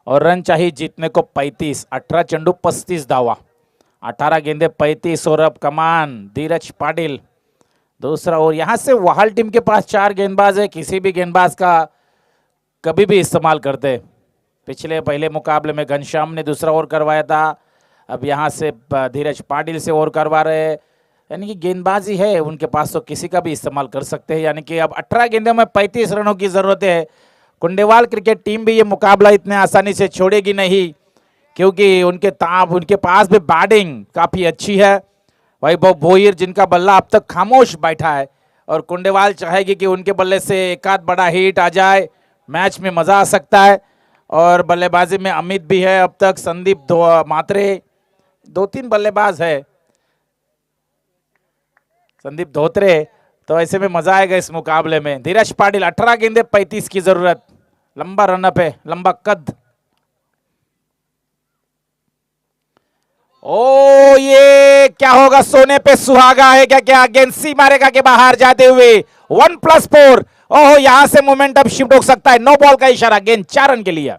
और रन चाहिए जीतने को 35। 18 चंडू 35 दावा, 18 गेंदे 35। और अब कमान धीरज पाटिल दूसरा। और यहां से वहाल टीम के पास 4 गेंदबाज है, किसी भी गेंदबाज का कभी भी इस्तेमाल करते। पिछले पहले मुकाबले में घनश्याम ने दूसरा ओवर करवाया था, अब यहां से धीरज पाटिल से ओवर करवा रहे। यानी कि गेंदबाजी है उनके पास, तो किसी का भी इस्तेमाल कर सकते हैं। यानी कि अब 18 गेंदों में 35 रनों की जरूरत है। कुंडेवाल क्रिकेट टीम भी ये मुकाबला इतने आसानी से छोड़ेगी नहीं, क्योंकि उनके पास भी बैटिंग काफी अच्छी है। वैभव भोईर जिनका बल्ला अब तक खामोश बैठा है, और कुंडेवाल चाहेगी कि उनके बल्ले से एक आध बड़ा हिट आ जाए, मैच में मजा आ सकता है। और बल्लेबाजी में अमित भी है अब तक, संदीप मात्रे, 2-3 बल्लेबाज है। संदीप धोत्रे, तो ऐसे में मजा आएगा इस मुकाबले में। धीरज पाटिल 18 गेंदे 35 की जरूरत, लंबा रनअप है, लंबा कद। ओ ये क्या होगा, सोने पे सुहागा है क्या? क्या गेंद सी मारेगा के बाहर जाते हुए 1+4। ओहो, यहां से मोमेंटम शिफ्ट हो सकता है। नो बॉल का इशारा, गेंद 4 रन के लिए।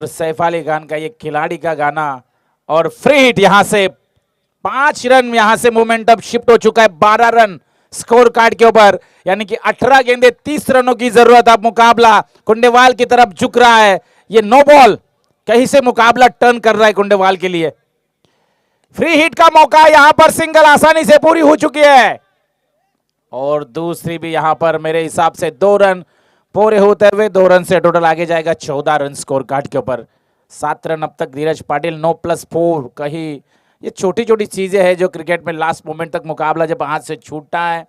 सैफ अली खान का ये खिलाड़ी का गाना, और फ्री हिट यहां से 5 रन, यहां से मोमेंटम शिफ्ट हो चुका है 12 रन स्कोर कार्ड के ऊपर, यानी कि 18 गेंदे 30 रनों की जरूरत। अब मुकाबला कुंडेवाल की तरफ झुक रहा है। ये नो बॉल, कहीं से मुकाबला टर्न कर रहा है कुंडेवाल के लिए। फ्री हिट का मौका, यहां पर सिंगल आसानी से पूरी हो चुकी है, और दूसरी भी यहां पर मेरे हिसाब से 2 रन पूरे होते हुए 2 रन से टोटल आगे जाएगा 14 रन स्कोर कार्ड के ऊपर। 7 रन अब तक धीरज पाटिल, 9+4। कहीं ये छोटी छोटी चीजें हैं जो क्रिकेट में लास्ट मोमेंट तक मुकाबला जब हाथ से छूटता है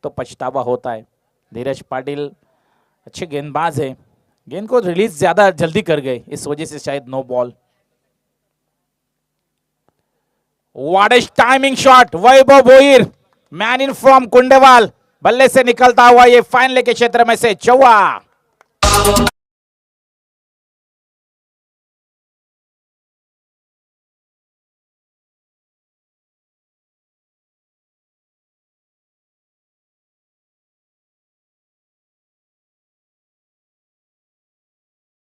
तो पछतावा होता है। धीरज पाटिल अच्छे गेंदबाज है, गेंद को रिलीज ज्यादा जल्दी कर गए, इस वजह से शायद no ball. What is timing shot, Vaibhav Bhoir, man in form Kundewal, बल्ले से निकलता हुआ ये फाइन लेग के क्षेत्र में से चौवा।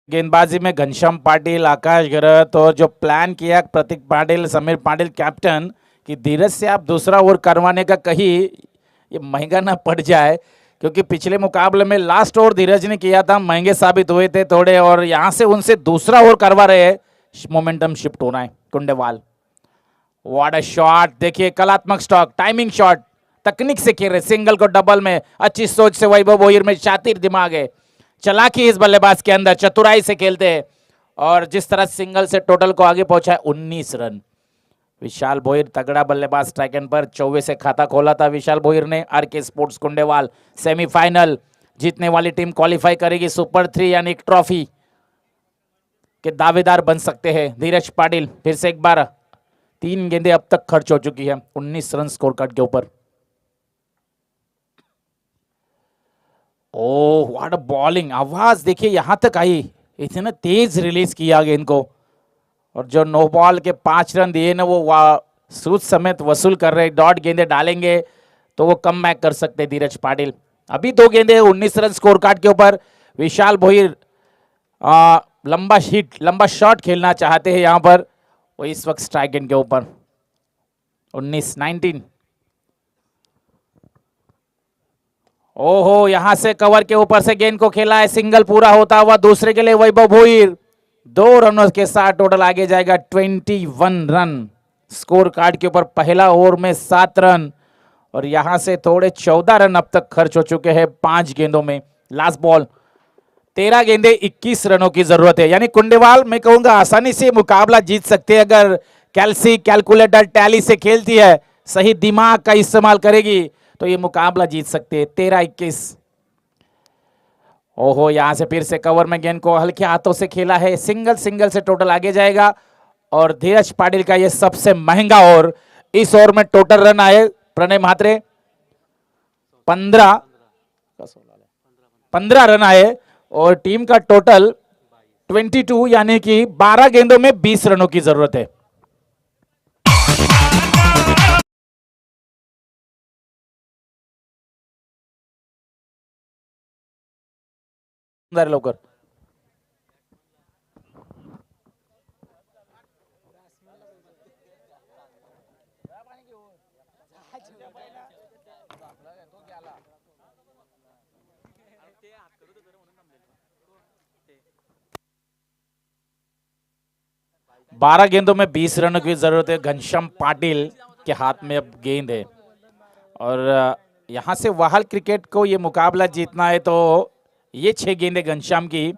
गेंदबाजी में घनश्याम पाटिल, आकाश गरत, और जो प्लान किया प्रतीक पाटिल, समीर पाटिल कैप्टन, कि धीरज से आप दूसरा ओवर करवाने का कहीं ये महंगा ना पड़ जाए, क्योंकि पिछले मुकाबले में लास्ट ओवर धीरज ने किया था, महंगे साबित हुए थे थोड़े, और यहां से उनसे दूसरा ओवर करवा रहे हैं। मोमेंटम शिफ्ट होना है कुंडेवाल। व्हाट अ शॉट, देखिए कलात्मक स्टॉक, टाइमिंग शॉट, तकनीक से खेल रहे, सिंगल को डबल में, अच्छी सोच से वैभव भोईर में शातिर दिमाग है, चालाकी इस बल्लेबाज के अंदर, चतुराई से खेलते हैं, और जिस तरह सिंगल से टोटल को आगे पहुंचा है 19 रन। विशाल भोईर तगड़ा बल्लेबाज, स्ट्राइक एंड पर 24 से खाता खोला था विशाल भोईर ने। आरके स्पोर्ट्स कुंडेवाल सेमीफाइनल जीतने वाली टीम क्वालिफाई करेगी सुपर 3 यानी एक ट्रॉफी के दावेदार बन सकते हैं। धीरज पाटिल फिर से एक बार, 3 गेंदें अब तक खर्च हो चुकी है 19 रन स्कोर कार्ड के ऊपर। ओह व्हाट अ बॉलिंग, आवाज देखिए यहां तक आई, इतना तेज रिलीज किया गेंद को, और जो नो बॉल के 5 रन दिए ना वो सूद समेत वसूल कर रहे। डॉट गेंदे डालेंगे तो वो कम बैक कर सकते धीरज पाटिल। अभी 2 गेंदे 19 रन स्कोर कार्ड के ऊपर। विशाल भोईर लंबा हिट, लंबा शॉट खेलना चाहते हैं यहां पर, वो इस वक्त स्ट्राइक एंड के ऊपर 19 ओहो, यहां से कवर के ऊपर से गेंद को खेला है, सिंगल पूरा होता हुआ दूसरे के लिए वैभव भोईर, 2 रनों के साथ टोटल आगे जाएगा 21 रन स्कोर कार्ड के ऊपर। पहला ओवर में 7 रन, और यहां से थोड़े 14 रन अब तक खर्च हो चुके हैं 5 गेंदों में। लास्ट बॉल, 13 गेंदे 21 रनों की जरूरत है, यानी कुंडेवाल मैं कहूंगा आसानी से मुकाबला जीत सकते हैं अगर कैलकुलेटर टैली से खेलती है, सही दिमाग का इस्तेमाल करेगी तो ये मुकाबला जीत सकते हैं। 13-21। ओहो, यहां से फिर से कवर में गेंद को हल्के हाथों से खेला है, सिंगल से टोटल आगे जाएगा, और धीरज पाटिल का ये सबसे महंगा ओवर। इस ओवर में टोटल रन आए प्रणय महात्रे 15 रन आए, और टीम का टोटल 22, यानी कि 12 गेंदों में 20 रनों की जरूरत है। लवकर 12 गेंदों में 20 रनों की जरूरत है। घनश्याम पाटिल के हाथ में अब गेंद है, और यहां से वाहल क्रिकेट को ये मुकाबला जीतना है तो ये 6 गेंदें घनश्याम की,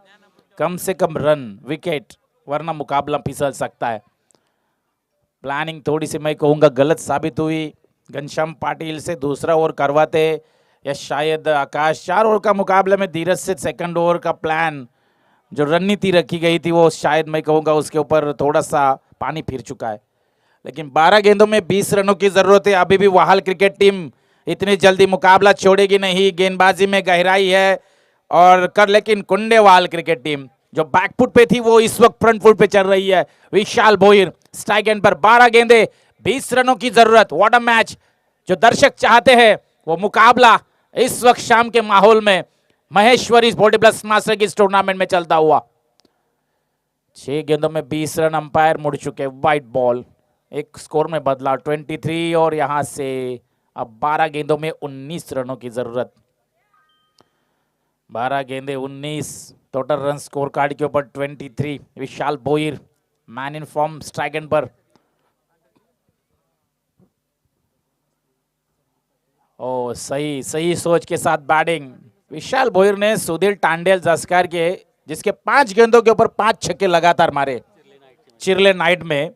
कम से कम रन विकेट, वरना मुकाबला फिसल सकता है। प्लानिंग थोड़ी सी मैं कहूंगा गलत साबित हुई, घनश्याम पाटिल से दूसरा ओवर करवाते या शायद आकाश। 4 ओवर का मुकाबले में धीरज से सेकंड ओवर का प्लान जो रणनीति रखी गई थी वो शायद मैं कहूँगा उसके ऊपर थोड़ा सा पानी फिर चुका है। लेकिन 12 गेंदों में 20 रनों की जरूरत है। अभी भी वाहल क्रिकेट टीम इतनी जल्दी मुकाबला छोड़ेगी नहीं, गेंदबाजी में गहराई है और कर, लेकिन कुंडेवाल क्रिकेट टीम जो बैकफुट पे थी वो इस वक्त फ्रंट फुट पे चल रही है। विशाल भोईर स्ट्राइक एंड पर 12 गेंदे 20 रनों की जरूरत। व्हाट अ मैच जो दर्शक चाहते हैं वो मुकाबला इस वक्त शाम के माहौल में महेश्वरी स्पोर्टी प्लस मास्टर की इस टूर्नामेंट में चलता हुआ। 6 गेंदों में 20 रन, अंपायर मुड़ चुके, वाइट बॉल। एक स्कोर में बदला 23 और यहां से अब 12 गेंदों में 19 रनों की जरूरत। 12 गेंदे 19, टोटल रन स्कोर कार्ड के ऊपर 23। Vishal Bhoir man in form strike end पर। ओ सही सही सोच के साथ बैटिंग। विशाल भोईर ने सुधीर टांडेल जस्कर के जिसके 5 गेंदों के ऊपर 5 छक्के लगातार मारे चिरले नाइट में,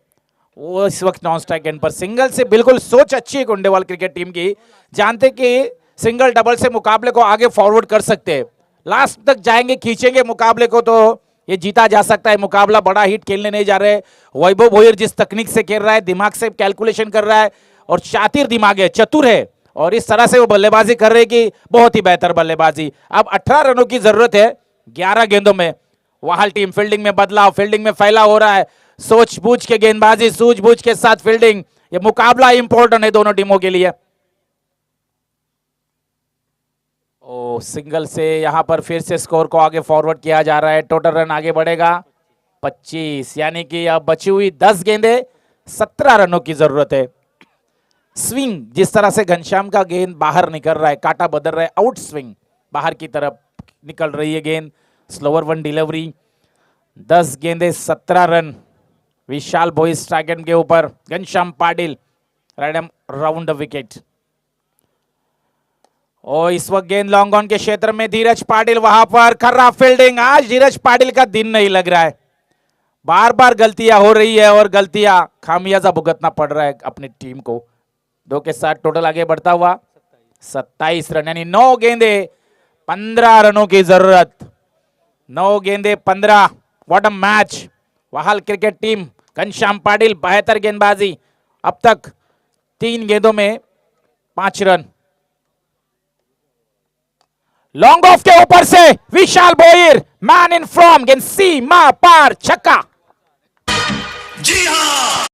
वो इस वक्त नॉन स्ट्राइक एंड पर। सिंगल से बिल्कुल सोच अच्छी है कुंडेवाल क्रिकेट टीम की, जानते कि सिंगल डबल से मुकाबले को आगे फॉरवर्ड कर सकते हैं, लास्ट तक जाएंगे, खींचेंगे मुकाबले को तो ये जीता जा सकता है। मुकाबला बड़ा हिट खेलने नहीं जा रहे। वैभव भोईर जिस तकनीक से खेल रहा है, दिमाग से कैलकुलेशन कर रहा है और शातिर दिमाग है, चतुर है और इस तरह से वो बल्लेबाजी कर रहे हैं कि बहुत ही बेहतर बल्लेबाजी। अब 18 रनों की जरूरत है 11 गेंदों में। वाहल टीम फील्डिंग में बदलाव, फील्डिंग में फैलाव हो रहा है, सोच बूझ के गेंदबाजी, सूझबूझ के साथ फील्डिंग। ये मुकाबला इंपॉर्टेंट है दोनों टीमों के लिए। ओ सिंगल से यहां पर फिर से स्कोर को आगे फॉरवर्ड किया जा रहा है। टोटल रन आगे बढ़ेगा 25, यानी कि अब बची हुई 10 गेंदे 17 रनों की जरूरत है। स्विंग जिस तरह से घनश्याम का गेंद बाहर निकल रहा है, काटा बदल रहा है, आउट स्विंग बाहर की तरफ निकल रही है गेंद, स्लोअर वन डिलीवरी। 10 गेंदे 17 रन। विशाल भोईर स्ट्राइक एंड के ऊपर, Ghanshyam Patil round the wicket. और इस वक्त गेंद लॉन्ग ऑन के क्षेत्र में, धीरज पाटिल वहां पर, खर्रा फील्डिंग। आज धीरज पाटिल का दिन नहीं लग रहा है, बार बार गलतियां हो रही है और गलतियां खामियाजा भुगतना पड़ रहा है अपनी टीम को। 2 के साथ टोटल आगे बढ़ता हुआ 27 रन, यानी 9 गेंदे 15 रनों की जरूरत। 9 गेंदे 15। What a match. Wahal cricket team, Ghanshyam Patil बेहतर गेंदबाजी, अब तक 3 गेंदों में 5 रन। लॉन्ग ऑफ के ऊपर से विशाल भोईर मैन इन फ्रॉम, गेंद सीमा पार, छक्का। जी हां।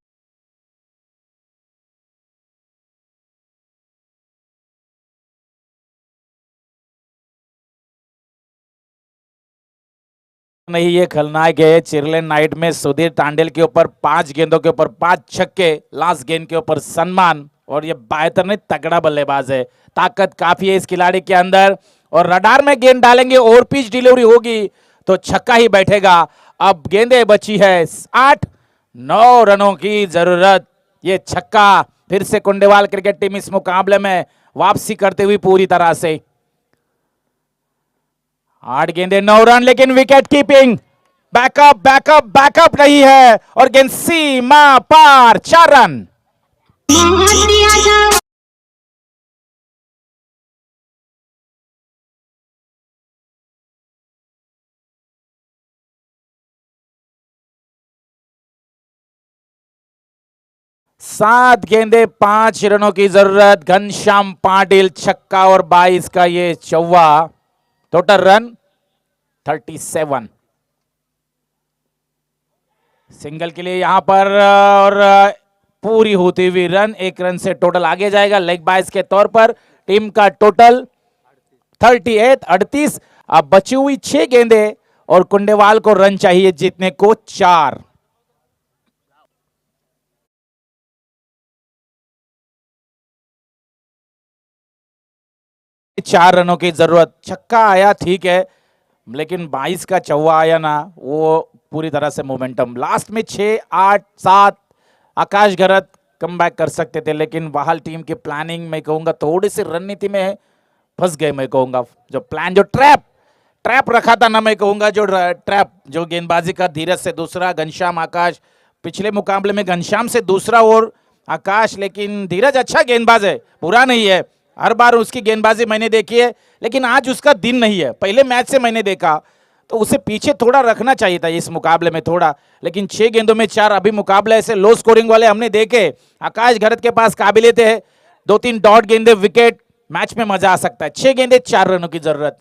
नहीं, ये खलनायक है। चिरले नाइट में सुधीर टांडेल के ऊपर 5 गेंदों के ऊपर 5 छक्के, लास्ट गेंद के ऊपर सम्मान। और ये बेहतर नहीं, तगड़ा बल्लेबाज है, ताकत काफी है इस खिलाड़ी के अंदर। और रडार में गेंद डालेंगे, ओवर पिच डिलीवरी होगी तो छक्का ही बैठेगा। अब गेंदे बची है 8-9 रनों की जरूरत। ये छक्का फिर से कुंडेवाल क्रिकेट टीम इस मुकाबले में वापसी करते हुए पूरी तरह से। 8 गेंदे 9 रन, लेकिन wicket keeping, backup backup backup नहीं है और गेंद सीमा पार, 4 रन। सात गेंदे 5 रनों की जरूरत। घनश्याम पाटिल छक्का और 22 का ये चौवा। Total run 37। सिंगल के लिए यहां पर और पूरी होती हुई रन, 1 रन से टोटल आगे जाएगा लेग बाइस के तौर पर। टीम का टोटल 38। अब बची हुई 6 गेंदे और कुंडेवाल को रन चाहिए जीतने को 4। चार रनों की जरूरत। छक्का आया ठीक है, लेकिन 22 का चौवा आया ना, वो पूरी तरह से मोमेंटम। लास्ट में 6, 8, 7 आकाश घरत कम बैक कर सकते थे, लेकिन वाहल टीम की प्लानिंग मैं कहूंगा थोड़ी सी रणनीति में फंस गए। मैं कहूंगा जो प्लान, जो ट्रैप रखा था ना, मैं कहूंगा जो ट्रैप, जो गेंदबाजी का धीरज से दूसरा, घनश्याम आकाश पिछले मुकाबले में घनश्याम से दूसरा और आकाश, लेकिन धीरज अच्छा गेंदबाज है, बुरा नहीं है, हर बार उसकी गेंदबाजी मैंने देखी है, लेकिन आज उसका दिन नहीं है। पहले मैच से मैंने देखा तो उसे पीछे थोड़ा रखना चाहिए था इस मुकाबले में थोड़ा, लेकिन 6 गेंदों में 4 अभी मुकाबले ऐसे लो स्कोरिंग वाले हमने देखे। आकाश घरत के पास काबिलियत है, 2-3 डॉट गेंदे विकेट, मैच में मजा आ सकता है। 6 गेंदे 4 रनों की जरूरत।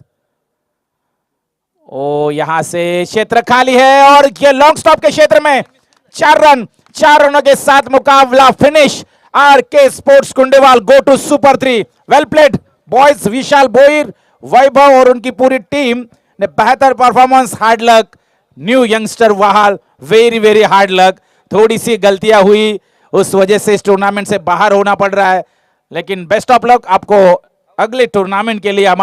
ओ यहां से क्षेत्र खाली है और ये लॉन्ग स्टॉप के क्षेत्र में 4 रन, 4 रनों के साथ मुकाबला finish. RK sports Kundewal go to super 3। Well played boys, Vishal Bhoir, Vaibhav और उनकी पूरी टीम ने बेहतर performance. Hard luck new youngster Wahal, very very hard luck. थोड़ी सी गलतियां हुई, उस वजह से इस टूर्नामेंट से बाहर होना पड़ रहा है, लेकिन बेस्ट ऑफ लक आपको अगले टूर्नामेंट के लिए।